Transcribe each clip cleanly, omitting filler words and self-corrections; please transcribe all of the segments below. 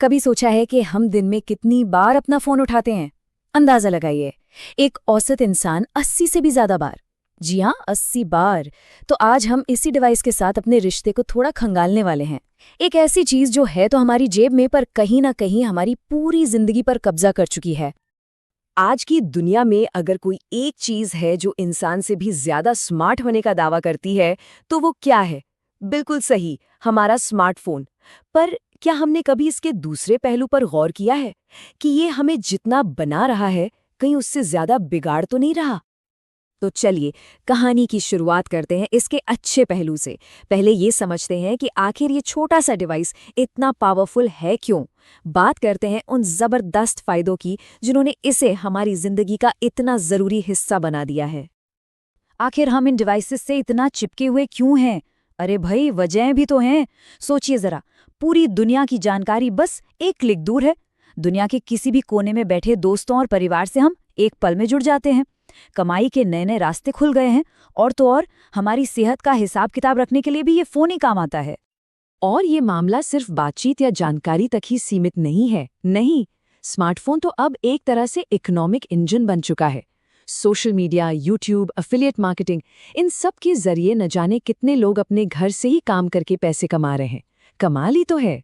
कभी सोचा है कि हम दिन में कितनी बार अपना फोन उठाते हैं? अंदाजा लगाइए। एक औसत इंसान 80 से भी ज्यादा बार। जी हाँ, 80 बार। तो आज हम इसी डिवाइस के साथ अपने रिश्ते को थोड़ा खंगालने वाले हैं। एक ऐसी चीज जो है तो हमारी जेब में, पर कहीं ना कहीं हमारी पूरी जिंदगी पर कब्जा कर चुकी है। आज की दुनिया में अगर कोई एक चीज है जो इंसान से भी ज्यादा स्मार्ट होने का दावा करती है, तो वो क्या है? बिल्कुल सही, हमारा स्मार्टफोन। पर क्या हमने कभी इसके दूसरे पहलू पर गौर किया है कि ये हमें जितना बना रहा है, कहीं उससे ज्यादा बिगाड़ तो नहीं रहा? तो चलिए कहानी की शुरुआत करते हैं इसके अच्छे पहलू से। पहले ये समझते हैं कि आखिर ये छोटा सा डिवाइस इतना पावरफुल है क्यों। बात करते हैं उन जबरदस्त फायदों की जिन्होंने इसे हमारी जिंदगी का इतना जरूरी हिस्सा बना दिया है। आखिर हम इन डिवाइसेस से इतना चिपके हुए क्यों हैं? अरे भाई, वजहें भी तो हैं। सोचिए जरा, पूरी दुनिया की जानकारी बस एक क्लिक दूर है। दुनिया के किसी भी कोने में बैठे दोस्तों और परिवार से हम एक पल में जुड़ जाते हैं। कमाई के नए नए रास्ते खुल गए हैं, और तो और हमारी सेहत का हिसाब किताब रखने के लिए भी ये फोन ही काम आता है। और ये मामला सिर्फ बातचीत या जानकारी तक ही सीमित नहीं है। नहीं, स्मार्टफोन तो अब एक तरह से इकोनॉमिक इंजन बन चुका है। Social media, YouTube, affiliate marketing, इन सब के जरिए न जाने कितने लोग अपने घर से ही काम करके पैसे कमा रहे हैं। कमाल ही तो है।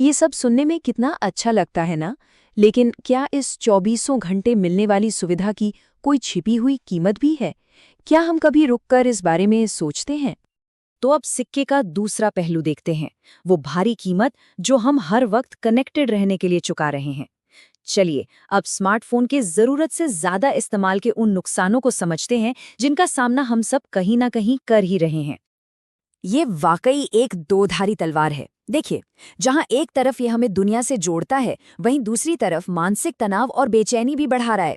ये सब सुनने में कितना अच्छा लगता है ना, लेकिन क्या इस 24 घंटे मिलने वाली सुविधा की कोई छिपी हुई कीमत भी है? क्या हम कभी रुककर इस बारे में सोचते हैं? तो अब सिक्के का दूसरा पहलू देखते हैं, वो भारी कीमत जो हम हर वक्त कनेक्टेड रहने के लिए चुका रहे हैं। चलिए अब स्मार्टफोन के जरूरत से ज्यादा इस्तेमाल के उन नुकसानों को समझते हैं जिनका सामना हम सब कहीं ना कहीं कर ही रहे हैं। ये वाकई एक दोधारी तलवार है। देखिए, जहां एक तरफ ये हमें दुनिया से जोड़ता है, वहीं दूसरी तरफ मानसिक तनाव और बेचैनी भी बढ़ा रहा है।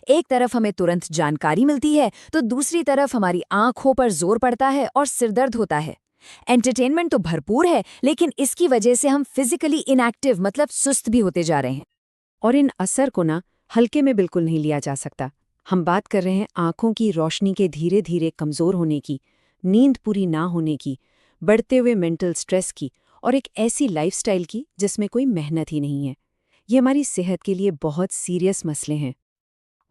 एक तरफ हमें तुरंत जानकारी मिलती है, तो दूसरी तरफ हमारी आंखों पर जोर पड़ता है और सिरदर्द होता है। एंटरटेनमेंट तो भरपूर है, लेकिन इसकी वजह से हम फिजिकली इनएक्टिव, मतलब सुस्त भी होते जा रहे हैं। और इन असर को ना हल्के में बिल्कुल नहीं लिया जा सकता। हम बात कर रहे हैं आंखों की रोशनी के धीरे धीरे कमजोर होने की, नींद पूरी ना होने की, बढ़ते हुए मेंटल स्ट्रेस की, और एक ऐसी लाइफस्टाइल की जिसमें कोई मेहनत ही नहीं है। ये हमारी सेहत के लिए बहुत सीरियस मसले हैं।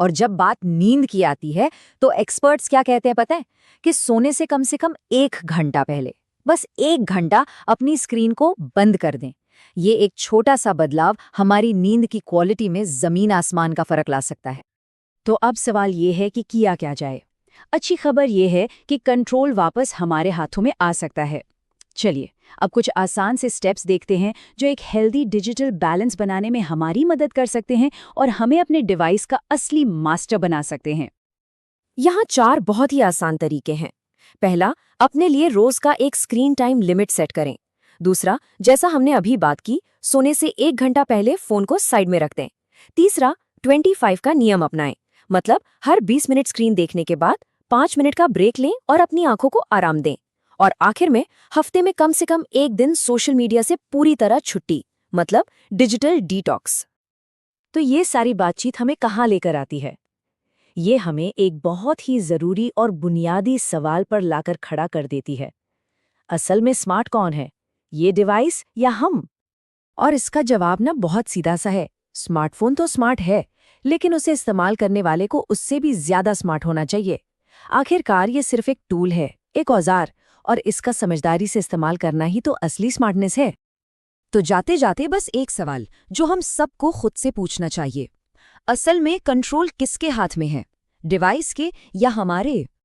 और जब बात नींद की आती है, तो एक्सपर्ट्स क्या कहते हैं पता है? कि सोने से कम 1 घंटा पहले, बस 1 घंटा अपनी स्क्रीन को बंद कर दें। ये एक छोटा सा बदलाव हमारी नींद की क्वालिटी में जमीन आसमान का फर्क ला सकता है। तो अब सवाल ये है कि किया क्या जाए? अच्छी खबर ये है कि कंट्रोल वापस हमारे हाथों में आ सकता है। चलिए अब कुछ आसान से स्टेप्स देखते हैं जो एक हेल्दी डिजिटल बैलेंस बनाने में हमारी मदद कर सकते हैं और हमें अपने डिवाइस का असली मास्टर बना सकते हैं। यहाँ 4 बहुत ही आसान तरीके हैं। पहला, अपने लिए रोज का एक स्क्रीन टाइम लिमिट सेट करें। दूसरा, जैसा हमने अभी बात की, सोने से 1 घंटा पहले फोन को साइड में रख दें। तीसरा, 25 का नियम अपनाएं, मतलब हर 20 मिनट स्क्रीन देखने के बाद 5 मिनट का ब्रेक लें और अपनी आंखों को आराम दें। और आखिर में, हफ्ते में कम से कम 1 दिन सोशल मीडिया से पूरी तरह छुट्टी, मतलब डिजिटल डिटॉक्स। तो ये सारी बातचीत हमें कहाँ लेकर आती है? ये हमें एक बहुत ही जरूरी और बुनियादी सवाल पर लाकर खड़ा कर देती है। असल में स्मार्ट कौन है, ये डिवाइस या हम? और इसका जवाब ना बहुत सीधा सा है। स्मार्टफोन तो स्मार्ट है, लेकिन उसे इस्तेमाल करने वाले को उससे भी ज्यादा स्मार्ट होना चाहिए। आखिरकार ये सिर्फ एक टूल है, एक औजार, और इसका समझदारी से इस्तेमाल करना ही तो असली स्मार्टनेस है। तो जाते जाते बस एक सवाल जो हम सबको खुद से पूछना चाहिए, असल में कंट्रोल किसके हाथ में है, डिवाइस के या हमारे?